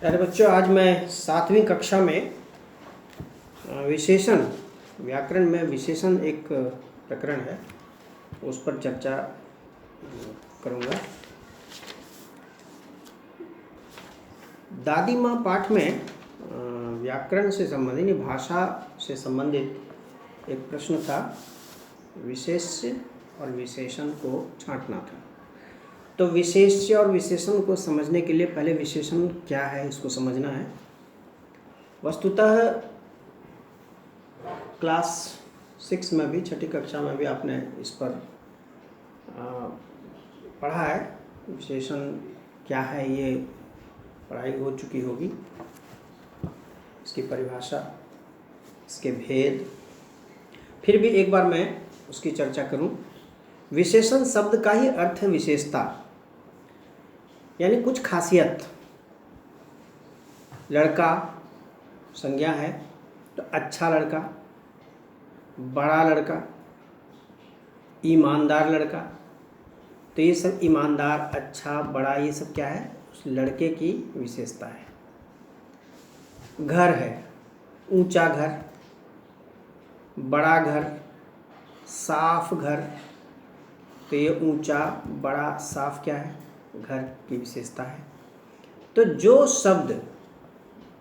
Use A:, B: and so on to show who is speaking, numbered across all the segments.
A: अरे बच्चों, आज मैं 7वीं कक्षा में विशेषण, व्याकरण में विशेषण एक प्रकरण है, उस पर चर्चा करूँगा। दादी माँ पाठ में व्याकरण से संबंधित, भाषा से संबंधित एक प्रश्न था। विशेष्य और विशेषण को छांटना था। तो विशेष्य और विशेषण को समझने के लिए पहले विशेषण क्या है इसको समझना है। वस्तुतः क्लास 6 में भी, 6ठी कक्षा में भी आपने इस पर पढ़ा है। विशेषण क्या है ये पढ़ाई हो चुकी होगी, इसकी परिभाषा, इसके भेद। फिर भी एक बार मैं उसकी चर्चा करूं। विशेषण शब्द का ही अर्थ है विशेषता, यानी कुछ खासियत। लड़का संज्ञा है तो अच्छा लड़का, बड़ा लड़का, ईमानदार लड़का, तो ये सब ईमानदार, अच्छा, बड़ा, ये सब क्या है, उस लड़के की विशेषता है। घर है, ऊंचा घर, बड़ा घर, साफ घर, तो ये ऊंचा, बड़ा, साफ क्या है, घर की विशेषता है। तो जो शब्द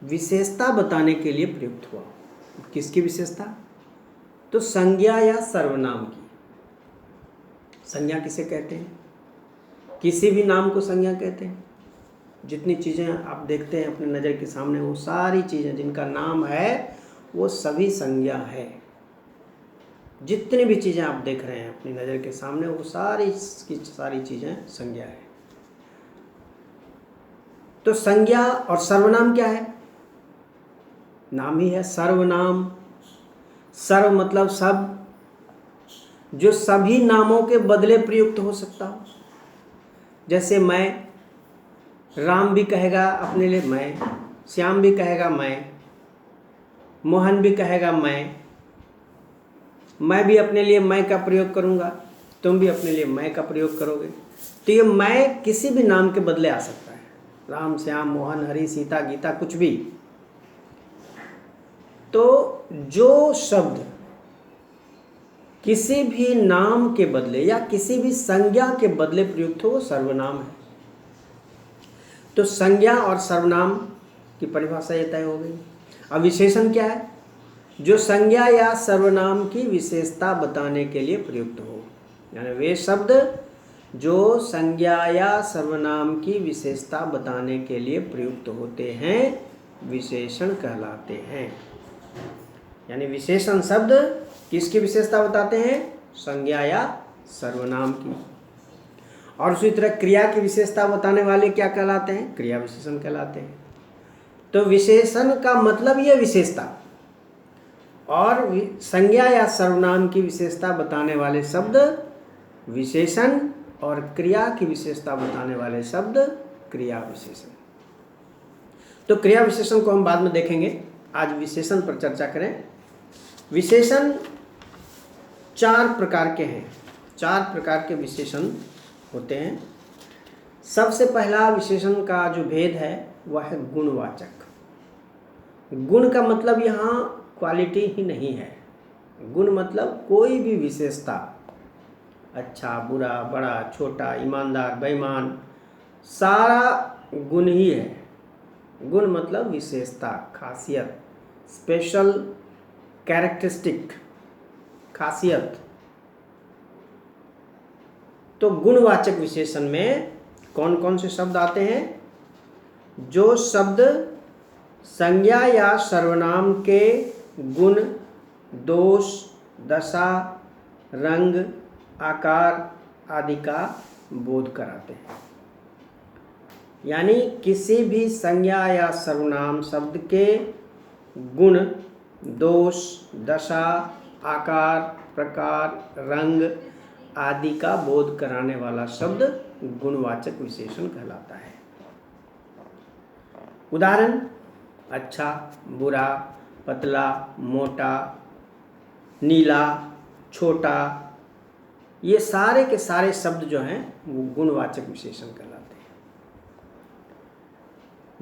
A: विशेषता बताने के लिए प्रयुक्त हुआ, किसकी विशेषता? तो संज्ञा या सर्वनाम की। संज्ञा किसे कहते हैं? किसी भी नाम को संज्ञा कहते हैं। जितनी चीज़ें आप देखते हैं अपने नज़र के सामने, वो सारी चीज़ें जिनका नाम है वो सभी संज्ञा है। जितनी भी चीज़ें आप देख रहे हैं अपनी नज़र के सामने, वो सारी की सारी चीज़ें संज्ञा है। तो संज्ञा और सर्वनाम क्या है? नाम ही है सर्वनाम। सर्व मतलब सब, जो सभी नामों के बदले प्रयुक्त हो सकता हो। जैसे मैं, राम भी कहेगा अपने लिए मैं, श्याम भी कहेगा मैं, मोहन भी कहेगा मैं भी अपने लिए मैं का प्रयोग करूँगा, तुम भी अपने लिए मैं का प्रयोग करोगे। तो ये मैं किसी भी नाम के बदले आ सकता है। राम, श्याम, मोहन, हरि, सीता, गीता, कुछ भी। तो जो शब्द किसी भी नाम के बदले या किसी भी संज्ञा के बदले प्रयुक्त हो वो सर्वनाम है। तो संज्ञा और सर्वनाम की परिभाषा ये तय हो गई। अब विशेषण क्या है? जो संज्ञा या सर्वनाम की विशेषता बताने के लिए प्रयुक्त हो, यानी वे शब्द जो संज्ञा या सर्वनाम की विशेषता बताने के लिए प्रयुक्त होते हैं, विशेषण कहलाते हैं। यानी विशेषण शब्द किसकी विशेषता बताते हैं? संज्ञा या सर्वनाम की। और उसी तरह क्रिया की विशेषता बताने वाले क्या कहलाते हैं? क्रिया विशेषण कहलाते हैं। तो विशेषण का मतलब यह विशेषता, और संज्ञा या सर्वनाम की विशेषता बताने वाले शब्द विशेषण, और क्रिया की विशेषता बताने वाले शब्द क्रिया विशेषण। तो क्रिया विशेषण को हम बाद में देखेंगे, आज विशेषण पर चर्चा करें। विशेषण 4 प्रकार के हैं। 4 प्रकार के विशेषण होते हैं। सबसे पहला विशेषण का जो भेद है वह है गुणवाचक। गुण का मतलब यहाँ क्वालिटी ही नहीं है। गुण मतलब कोई भी विशेषता, अच्छा, बुरा, बड़ा, छोटा, ईमानदार, बेईमान, सारा गुण ही है। गुण मतलब विशेषता, खासियत, स्पेशल कैरेक्टरिस्टिक, खासियत। तो गुणवाचक विशेषण में कौन कौन से शब्द आते हैं? जो शब्द संज्ञा या सर्वनाम के गुण, दोष, दशा, रंग, आकार आदि का बोध कराते हैं। यानी किसी भी संज्ञा या सर्वनाम शब्द के गुण, दोष, दशा, आकार, प्रकार, रंग आदि का बोध कराने वाला शब्द गुणवाचक विशेषण कहलाता है। उदाहरण: अच्छा, बुरा, पतला, मोटा, नीला, छोटा, ये सारे के सारे शब्द जो हैं वो गुणवाचक विशेषण कहलाते हैं।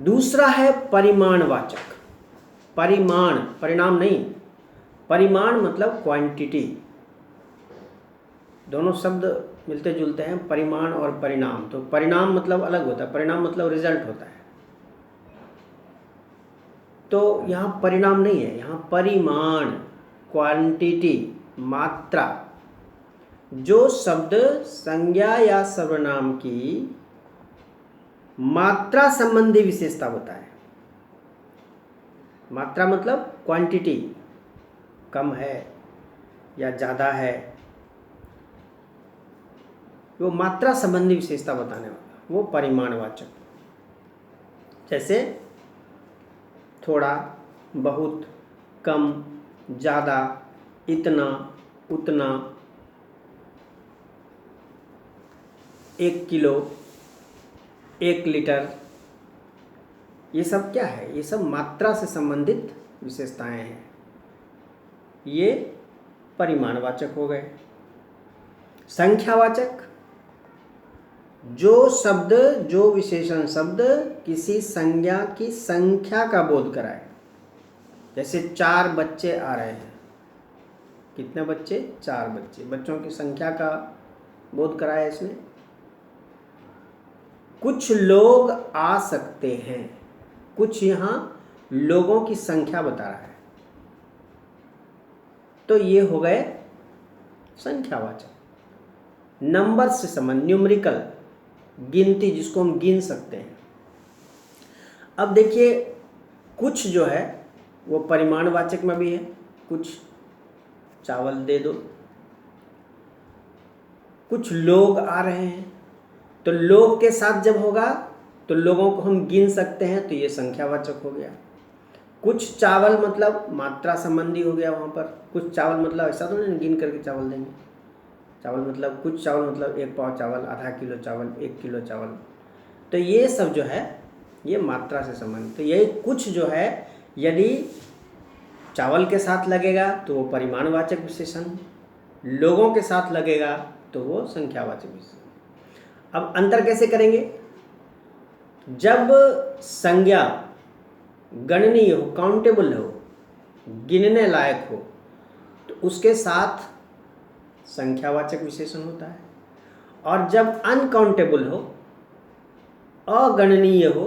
A: दूसरा है परिमाणवाचक। परिमाण, परिणाम नहीं, परिमाण मतलब क्वांटिटी। दोनों शब्द मिलते जुलते हैं, परिमाण और परिणाम। तो परिणाम मतलब अलग होता है, परिणाम मतलब रिजल्ट होता है। तो यहाँ परिणाम नहीं है, यहाँ परिमाण, क्वांटिटी, मात्रा। जो शब्द संज्ञा या सर्वनाम की मात्रा संबंधी विशेषता बताए। मात्रा मतलब क्वांटिटी, कम है या ज़्यादा है, वो मात्रा संबंधी विशेषता बताने वाला, वो परिमाणवाचक। जैसे थोड़ा, बहुत, कम, ज़्यादा, इतना, उतना, 1 किलो, 1 लीटर, ये सब क्या है? ये सब मात्रा से संबंधित विशेषताएं हैं। ये परिमाणवाचक हो गए। संख्यावाचक, जो शब्द, जो विशेषण शब्द किसी संज्ञा की संख्या का बोध कराए। जैसे 4 बच्चे आ रहे हैं। कितने बच्चे? 4 बच्चे। बच्चों की संख्या का बोध कराया इसने। कुछ लोग आ सकते हैं, कुछ यहाँ लोगों की संख्या बता रहा है, तो ये हो गए संख्यावाचक। नंबर से संबंध, न्यूमेरिकल, गिनती, जिसको हम गिन सकते हैं। अब देखिए, कुछ जो है वो परिमाणवाचक में भी है। कुछ चावल दे दो। कुछ लोग आ रहे हैं, तो लोग के साथ जब होगा तो लोगों को हम गिन सकते हैं, तो ये संख्यावाचक हो गया। कुछ चावल मतलब मात्रा संबंधी हो गया। वहाँ पर कुछ चावल मतलब ऐसा तो नहीं गिन करके चावल देंगे। चावल मतलब कुछ चावल मतलब 1 पाव चावल, आधा किलो चावल, 1 किलो चावल। तो ये सब जो है ये मात्रा से संबंधित। तो ये कुछ जो है यदि चावल के साथ लगेगा तो वो परिमाणवाचक विशेषण, लोगों के साथ लगेगा तो वो संख्यावाचक विशेषण। अब अंतर कैसे करेंगे? जब संज्ञा गणनीय हो, काउंटेबल हो, गिनने लायक हो, तो उसके साथ संख्यावाचक विशेषण होता है। और जब अनकाउंटेबल हो, अगणनीय हो,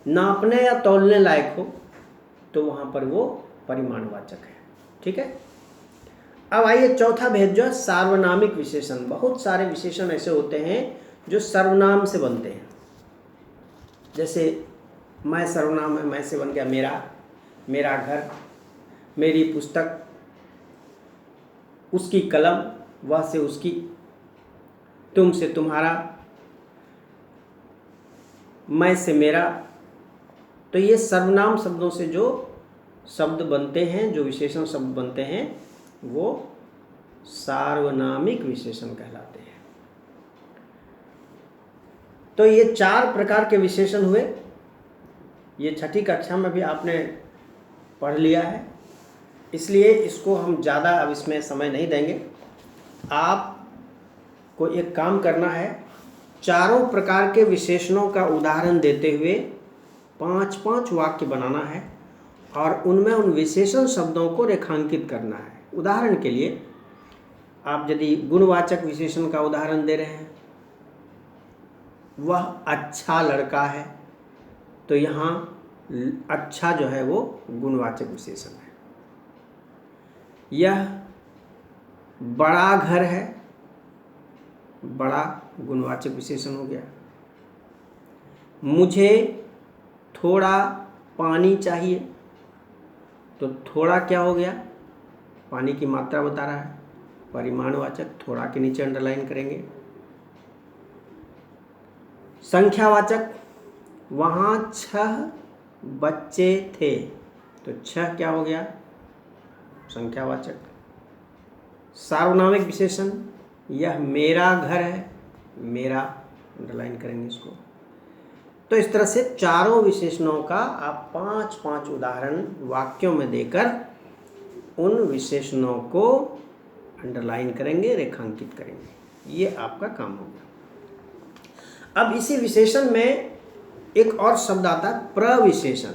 A: नापने या तौलने लायक हो, तो वहाँ पर वो परिमाणवाचक है। ठीक है। अब आइए चौथा भेद जो है सार्वनामिक विशेषण। बहुत सारे विशेषण ऐसे होते हैं जो सर्वनाम से बनते हैं। जैसे मैं सर्वनाम है, मैं से बन गया मेरा, मेरा घर, मेरी पुस्तक, उसकी कलम, वह से उसकी, तुम से तुम्हारा, मैं से मेरा। तो ये सर्वनाम शब्दों से जो शब्द बनते हैं, जो विशेषण शब्द बनते हैं, वो सार्वनामिक विशेषण कहलाते हैं। तो ये 4 प्रकार के विशेषण हुए। ये 6ठी कक्षा में भी आपने पढ़ लिया है, इसलिए इसको हम ज़्यादा अब इसमें समय नहीं देंगे। आपको एक काम करना है, चारों प्रकार के विशेषणों का उदाहरण देते हुए 5-5 वाक्य बनाना है और उनमें उन विशेषण शब्दों को रेखांकित करना है। उदाहरण के लिए आप यदि गुणवाचक विशेषण का उदाहरण दे रहे हैं, वह अच्छा लड़का है, तो यहाँ अच्छा जो है वो गुणवाचक विशेषण है। यह बड़ा घर है, बड़ा गुणवाचक विशेषण हो गया। मुझे थोड़ा पानी चाहिए, तो थोड़ा क्या हो गया? पानी की मात्रा बता रहा है, परिमाणवाचक। थोड़ा के नीचे अंडरलाइन करेंगे। संख्यावाचक, वहाँ 6 बच्चे थे, तो 6 क्या हो गया? संख्यावाचक। सार्वनामिक विशेषण, यह मेरा घर है, मेरा अंडरलाइन करेंगे इसको। तो इस तरह से चारों विशेषणों का आप 5-5 उदाहरण वाक्यों में देकर उन विशेषणों को अंडरलाइन करेंगे, रेखांकित करेंगे। ये आपका काम होगा। अब इसी विशेषण में एक और शब्द आता है प्रविशेषण।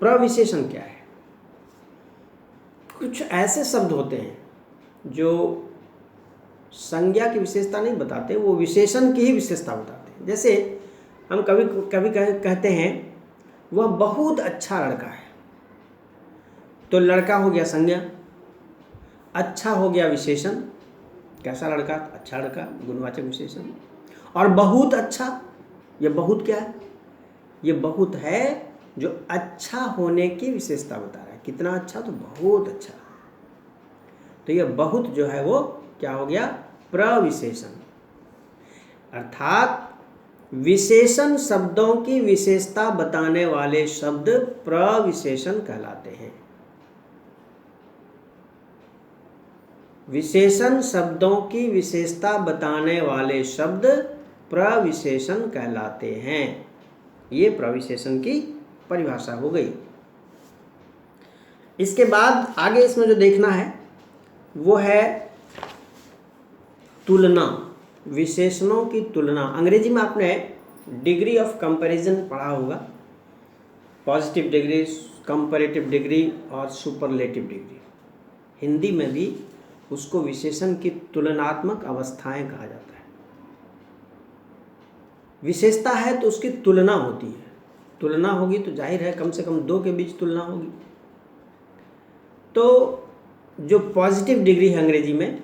A: प्रविशेषण क्या है? कुछ ऐसे शब्द होते हैं जो संज्ञा की विशेषता नहीं बताते, वो विशेषण की ही विशेषता बताते हैं। जैसे हम कभी कभी कहते हैं वह बहुत अच्छा लड़का है, तो लड़का हो गया संज्ञा, अच्छा हो गया विशेषण, कैसा लड़का, अच्छा लड़का, गुणवाचक विशेषण। और बहुत अच्छा, ये बहुत क्या है? ये बहुत है जो अच्छा होने की विशेषता बता रहा है। कितना अच्छा? तो बहुत अच्छा। तो ये बहुत जो है वो क्या हो गया? प्रविशेषण। अर्थात विशेषण शब्दों की विशेषता बताने वाले शब्द प्रविशेषण कहलाते हैं। विशेषण शब्दों की विशेषता बताने वाले शब्द प्रविशेषण कहलाते हैं। ये प्रविशेषण की परिभाषा हो गई। इसके बाद आगे इसमें जो देखना है वो है तुलना, विशेषणों की तुलना। अंग्रेजी में आपने डिग्री ऑफ कंपैरिजन पढ़ा होगा, पॉजिटिव डिग्री, कंपैरेटिव डिग्री और सुपरलेटिव डिग्री। हिंदी में भी उसको विशेषण की तुलनात्मक अवस्थाएं कहा जाता है। विशेषता है तो उसकी तुलना होती है, तुलना होगी तो जाहिर है कम से कम दो के बीच तुलना होगी। तो जो पॉजिटिव डिग्री है अंग्रेजी में,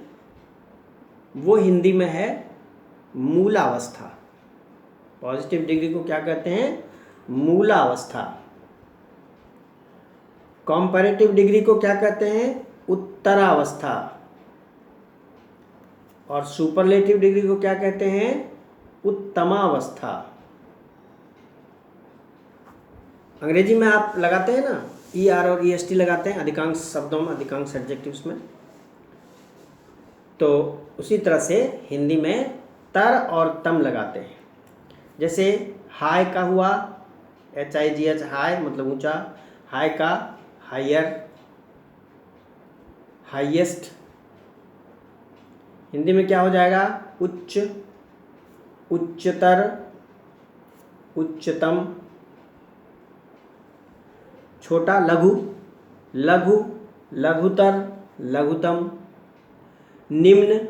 A: वो हिंदी में है मूलावस्था। पॉजिटिव डिग्री को क्या कहते हैं? मूलावस्था। कंपैरेटिव डिग्री को क्या कहते हैं? उत्तरावस्था। और सुपरलेटिव डिग्री को क्या कहते हैं? उत्तमावस्था। अंग्रेजी में आप लगाते हैं ना, ER और EST लगाते हैं अधिकांश शब्दों में, अधिकांश एडजेक्टिव्स में। तो उसी तरह से हिंदी में तर और तम लगाते हैं। जैसे हाय का हुआ HIGH, हाय मतलब ऊंचा, हाय का हायर, हाईएस्ट। हिंदी में क्या हो जाएगा? उच्च, उच्चतर, उच्चतम। छोटा लघु, लघु, लघुतर, लघुतम। निम्न,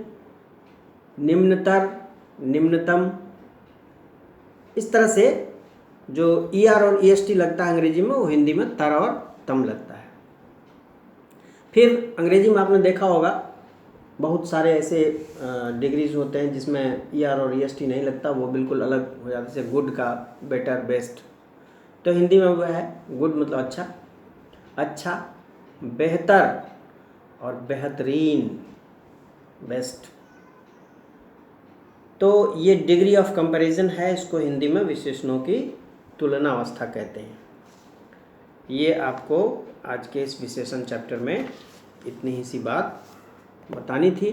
A: निम्नतर, निम्नतम। इस तरह से जो ER और EST लगता है अंग्रेजी में, वो हिंदी में तर और तम लगता है। फिर अंग्रेजी में आपने देखा होगा बहुत सारे ऐसे डिग्रीज होते हैं जिसमें ER और EST नहीं लगता, वो बिल्कुल अलग हो जाता है। जैसे गुड का बेटर, बेस्ट। तो हिंदी में वो है गुड मतलब अच्छा, अच्छा, बेहतर और बेहतरीन, बेस्ट। तो ये डिग्री ऑफ कंपैरिजन है, इसको हिंदी में विशेषणों की तुलना अवस्था कहते हैं। ये आपको आज के इस विशेषण चैप्टर में इतनी ही सी बात बतानी थी।